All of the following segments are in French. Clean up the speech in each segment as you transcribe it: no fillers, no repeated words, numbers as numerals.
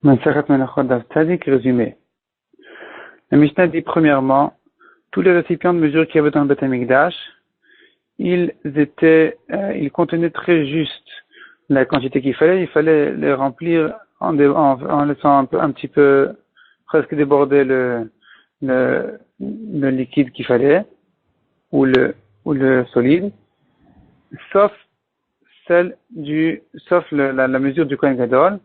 Masechet Menachot Daf Tzadik, résumé. La Mishnah dit premièrement, tous les récipients de mesure qu'il y avait dans le Beth Amikdash, ils contenaient très juste la quantité qu'il fallait les remplir en laissant un petit peu, presque déborder le liquide qu'il fallait, ou le solide, sauf la mesure du Kohen Gadol,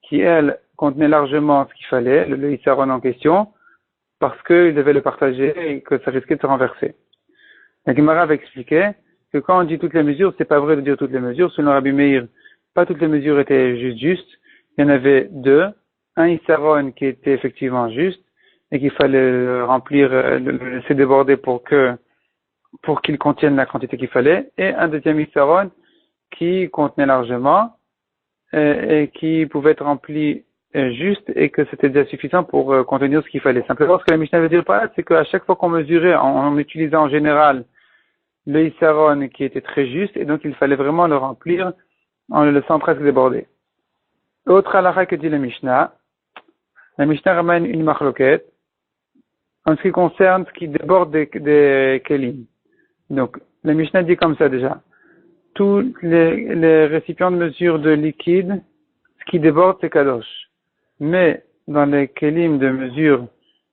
qui elle contenait largement ce qu'il fallait, le Issaron en question, parce qu'il devait le partager et que ça risquait de se renverser. La Gemara avait expliqué que quand on dit toutes les mesures, c'est pas vrai de dire toutes les mesures. Selon Rabbi Meir, pas toutes les mesures étaient justes. Il y en avait deux. Un Issaron qui était effectivement juste et qu'il fallait remplir, le laisser déborder pour qu'il contienne la quantité qu'il fallait. Et un deuxième Issaron qui contenait largement et qui pouvait être rempli juste et que c'était déjà suffisant pour contenir ce qu'il fallait. Simplement, ce que la Mishnah veut dire par là, c'est qu'à chaque fois qu'on mesurait, on utilisait en général le Issaron qui était très juste et donc il fallait vraiment le remplir en le laissant presque déborder. Autre halakha que dit la Mishnah ramène une machloket en ce qui concerne ce qui déborde des kelim. Donc, la Mishnah dit comme ça déjà. Tous les récipients de mesure de liquide, ce qui déborde, c'est kadosh. Mais dans les kelim de mesure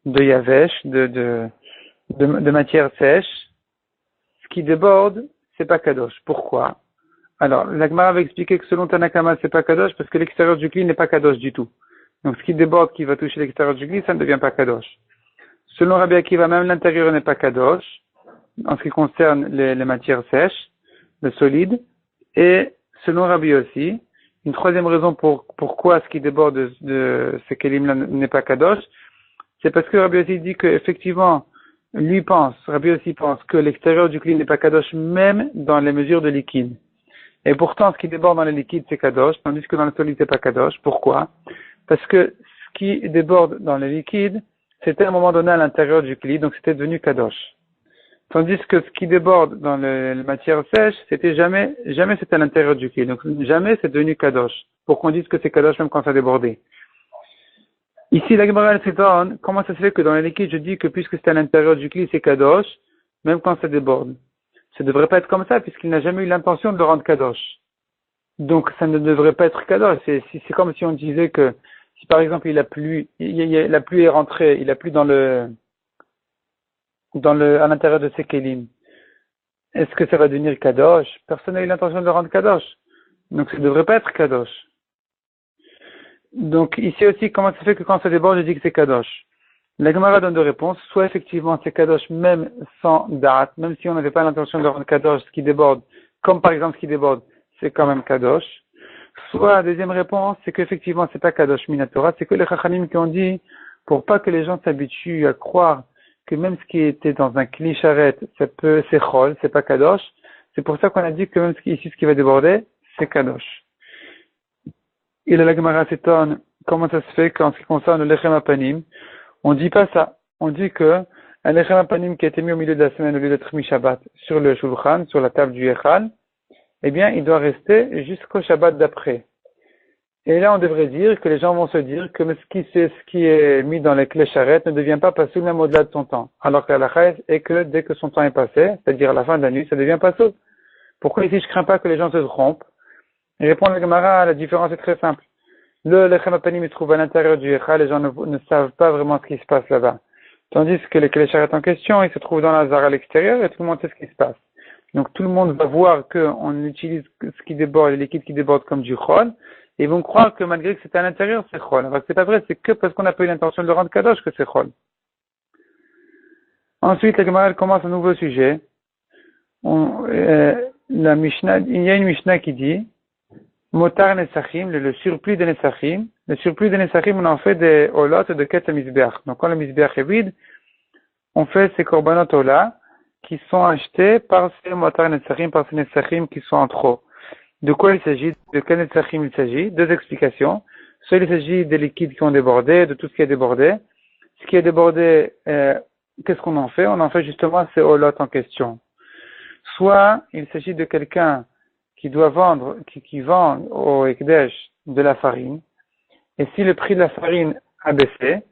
de yavesh, de matière sèche, ce qui déborde, c'est pas kadosh. Pourquoi? Alors, la Gemara avait expliqué que selon Tanakama, c'est pas kadosh parce que l'extérieur du kli n'est pas kadosh du tout. Donc, ce qui déborde, qui va toucher l'extérieur du kli, ça ne devient pas kadosh. Selon Rabbi Akiva, même l'intérieur n'est pas kadosh, en ce qui concerne les matières sèches, le solide. Et selon Rabbi aussi, une troisième raison pourquoi ce qui déborde de ces kelim-là n'est pas kadosh, c'est parce que Rabbi aussi dit que effectivement, Rabbi aussi pense que l'extérieur du kli n'est pas kadosh même dans les mesures de liquide. Et pourtant, ce qui déborde dans les liquides, c'est kadosh, tandis que dans le solide, c'est pas kadosh. Pourquoi? Parce que ce qui déborde dans les liquides, c'était à un moment donné à l'intérieur du kli, donc c'était devenu kadosh. Tandis que ce qui déborde dans les matières sèches, c'était jamais c'était à l'intérieur du kli. Donc jamais c'est devenu kadosh. Pour qu'on dise que c'est kadosh même quand ça a débordé. Ici, la Gemara s'étonne, comment ça se fait que dans les liquides, je dis que puisque c'est à l'intérieur du kli, c'est kadosh, même quand ça déborde. Ça ne devrait pas être comme ça, puisqu'il n'a jamais eu l'intention de le rendre kadosh. Donc, ça ne devrait pas être kadosh. C'est comme si on disait que, si par exemple la pluie est rentrée, il a plu à l'intérieur de ses kelim. Est-ce que ça va devenir kadosh? Personne n'a eu l'intention de le rendre kadosh. Donc, ça ne devrait pas être kadosh. Donc, ici aussi, comment ça fait que quand ça déborde, je dis que c'est kadosh? La Gemara donne deux réponses. Soit effectivement c'est kadosh même sans date, même si on n'avait pas l'intention de le rendre kadosh, ce qui déborde, comme par exemple ce qui déborde, c'est quand même kadosh. Soit la deuxième réponse, c'est qu'effectivement c'est pas kadosh minatora, c'est que les chachanim qui ont dit, pour pas que les gens s'habituent à croire que même ce qui était dans un kli charet, c'est chol, c'est pas kadosh. C'est pour ça qu'on a dit que même ce qui va déborder, c'est kadosh. Et là, la Gemara s'étonne, comment ça se fait qu'en ce qui concerne le lechem apanim, on dit pas ça. On dit que un lechem apanim qui a été mis au milieu de la semaine au lieu d'être mis Shabbat sur le shulchan, sur la table du Echal, eh bien, il doit rester jusqu'au Shabbat d'après. Et là, on devrait dire que les gens vont se dire que ce qui est mis dans les clés charrettes ne devient pas passé même au-delà de son temps. Alors que la halakha est que dès que son temps est passé, c'est-à-dire à la fin de la nuit, ça devient passé. Pourquoi ici je crains pas que les gens se trompent? Et répondre à la Gemara, la différence est très simple. Le lechem apanim se trouve à l'intérieur du Echal, les gens ne savent pas vraiment ce qui se passe là-bas. Tandis que les clés charrettes en question, ils se trouvent dans la zara à l'extérieur et tout le monde sait ce qui se passe. Donc tout le monde va voir qu'on utilise ce qui déborde, les liquides qui débordent comme du chol, et ils vont croire que malgré que c'est à l'intérieur, c'est chol. Alors que c'est pas vrai, c'est que parce qu'on n'a pas eu l'intention de le rendre kadosh que c'est chol. Ensuite, la Gemara commence un nouveau sujet. La Mishnah, il y a une Mishnah qui dit Motar Nesachim, le surplus de Nesachim. Le surplus de Nesachim, on en fait des olot de ket misbeach. Donc quand le misbeach est vide, on fait ces korbanot ola qui sont achetés par ces Motar Nesachim, par ces Nesachim qui sont en trop. De quoi il s'agit? De quel Nesachim il s'agit? Deux explications. Soit il s'agit des liquides qui ont débordé, de tout ce qui a débordé. Ce qui a débordé, qu'est-ce qu'on en fait? On en fait justement ces olot en question. Soit il s'agit de quelqu'un qui doit vendre, qui vend au Ekdesh de la farine, Et si le prix de la farine a baissé,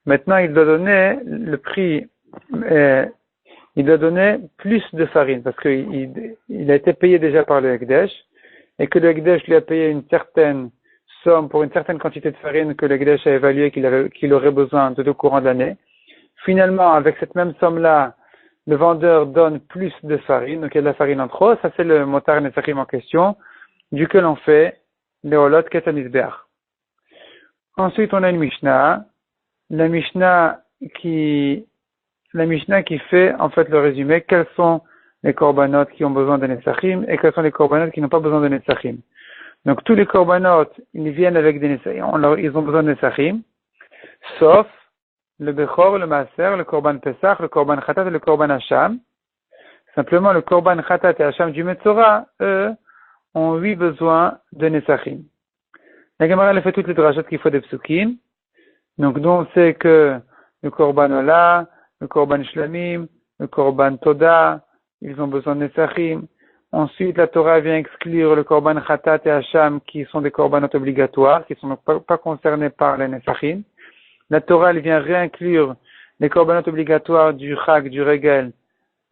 maintenant il doit donner le prix, il doit donner plus de farine parce qu'il a été payé déjà par le Hekdesh et que le Hekdesh lui a payé une certaine somme pour une certaine quantité de farine que le Hekdesh a évalué qu'il aurait besoin tout au courant de l'année. Finalement, avec cette même somme-là, le vendeur donne plus de farine, donc il y a de la farine en trop. Ça, c'est le motar nesachim en question, duquel on fait le holot ketanisbeach. Ensuite, on a une Mishnah. La Mishnah qui fait, en fait, le résumé, quels sont les korbanot qui ont besoin de nesachim et quels sont les korbanot qui n'ont pas besoin de nesachim. Donc, tous les korbanot, ils viennent avec des nesachim, ils ont besoin de nesachim, sauf le Bechor, le Maaser, le Korban Pesach, le Korban Khatat et le Korban Hacham. Simplement, le Korban Khatat et Hacham du Metzora, eux, ont besoin de Nesachim. La Gemara, elle fait toutes les drachot qu'il faut des psukim. Donc, nous, on sait que le Korban Ola, le Korban Shlamim, le Korban Toda, ils ont besoin de Nesachim. Ensuite, la Torah vient exclure le Korban Khatat et Hacham, qui sont des korbanot obligatoires, qui sont donc pas concernés par les Nesachim. La Torah, elle vient réinclure les korbanot obligatoires du Chag, du Regel,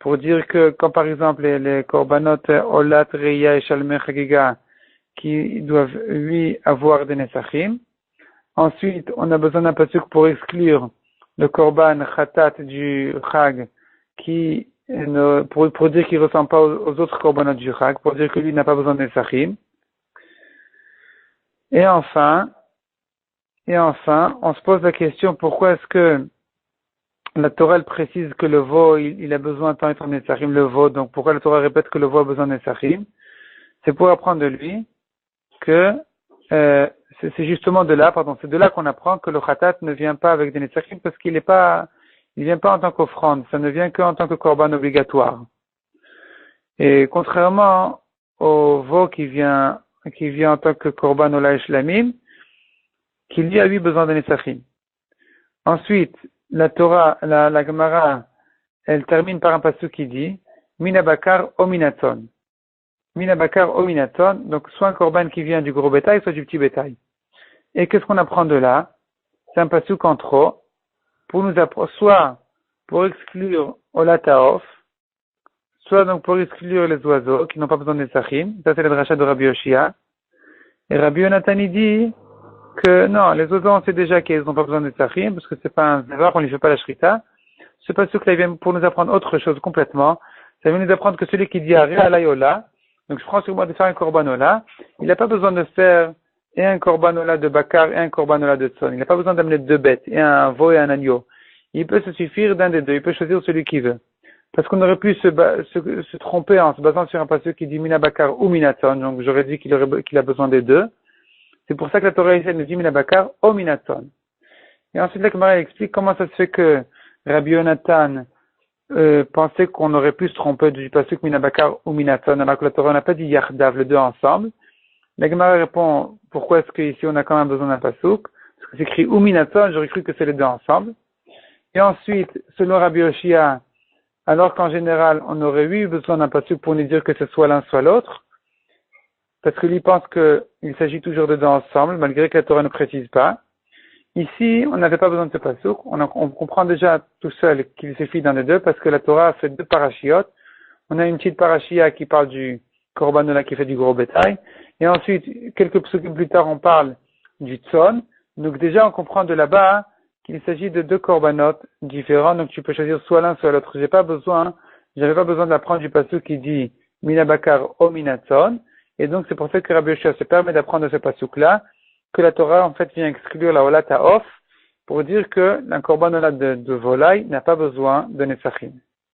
pour dire que, comme par exemple les korbanot Olat, Reya et Shalmei Chagiga, qui doivent, lui, avoir des Nesachim. Ensuite, on a besoin d'un pasuk pour exclure le korban Khatat du Chag, pour dire qu'il ne ressemble pas aux autres korbanot du Chag, pour dire que lui n'a pas besoin de Nesachim. Et enfin, on se pose la question, pourquoi est-ce que la Torah elle précise que le veau, il a besoin de tant et tant de Nesachim, le veau, donc pourquoi la Torah répète que le veau a besoin de Nesachim? C'est pour apprendre de lui que, c'est justement de là, c'est de là qu'on apprend que le Khatat ne vient pas avec des Nesachim parce il vient pas en tant qu'offrande, ça ne vient qu'en tant que korban obligatoire. Et contrairement au veau qui vient en tant que korban ola et shlamim, qu'il y a besoin de Nesachim. Ensuite, la Torah, la Gemara, elle termine par un passage qui dit Minabakar o minaton. Minabakar o minaton, donc soit un korban qui vient du gros bétail, soit du petit bétail. Et qu'est-ce qu'on apprend de là? C'est un passage en trop, soit pour exclure Olataof, soit donc pour exclure les oiseaux qui n'ont pas besoin de Nesachim. Ça, c'est le drachat de Rabbi Yoshia. Et Rabbi Yonatan dit que non, les oiseaux, on sait déjà qu'ils n'ont pas besoin de Nesachim, parce que c'est pas un zévar, on ne lui fait pas la shrita. C'est pas ce que là vient pour nous apprendre autre chose complètement. Ça vient nous apprendre que celui qui dit Aré Alayola, donc je prends sur moi de faire un korbanola, il n'a pas besoin de faire et un korbanola de bakar et un korbanola de tson. Il n'a pas besoin d'amener deux bêtes, et un veau et un agneau. Il peut se suffire d'un des deux, il peut choisir celui qu'il veut. Parce qu'on aurait pu se tromper en se basant sur un passage qui dit Mina Bakar ou Minaton, donc j'aurais dit qu'il a besoin des deux. C'est pour ça que la Torah essaie de nous dire Minabakar au Minaton. Et ensuite, la Gemara explique comment ça se fait que Rabbi Yonatan pensait qu'on aurait pu se tromper du pasuk Minabakar ou Minaton, alors que la Torah n'a pas dit Yardav, les deux ensemble. La Gemara répond pourquoi est-ce qu'ici on a quand même besoin d'un pasuk? Parce que c'est écrit ou Minaton, j'aurais cru que c'est les deux ensemble. Et ensuite, selon Rabbi Yoshia, alors qu'en général on aurait eu besoin d'un pasuk pour nous dire que ce soit l'un soit l'autre, parce que lui pense qu'il s'agit toujours de deux ensemble, malgré que la Torah ne précise pas. Ici, on n'avait pas besoin de ce pasuk. On comprend déjà tout seul qu'il suffit d'un des deux, parce que la Torah a fait deux parachiotes. On a une petite parachia qui parle du korbanola qui fait du gros bétail. Et ensuite, quelques psukim plus tard, on parle du tson. Donc déjà, on comprend de là-bas qu'il s'agit de deux korbanotes différents. Donc tu peux choisir soit l'un, soit l'autre. J'avais pas besoin d'apprendre du pasuk qui dit Minabakar o Minatson. Et donc, c'est pour ça que Rabbi Yoshia se permet d'apprendre de ce pasuk-là, que la Torah, en fait, vient exclure la Olata Off, pour dire que un korban Ola de volaille n'a pas besoin de Nesachim.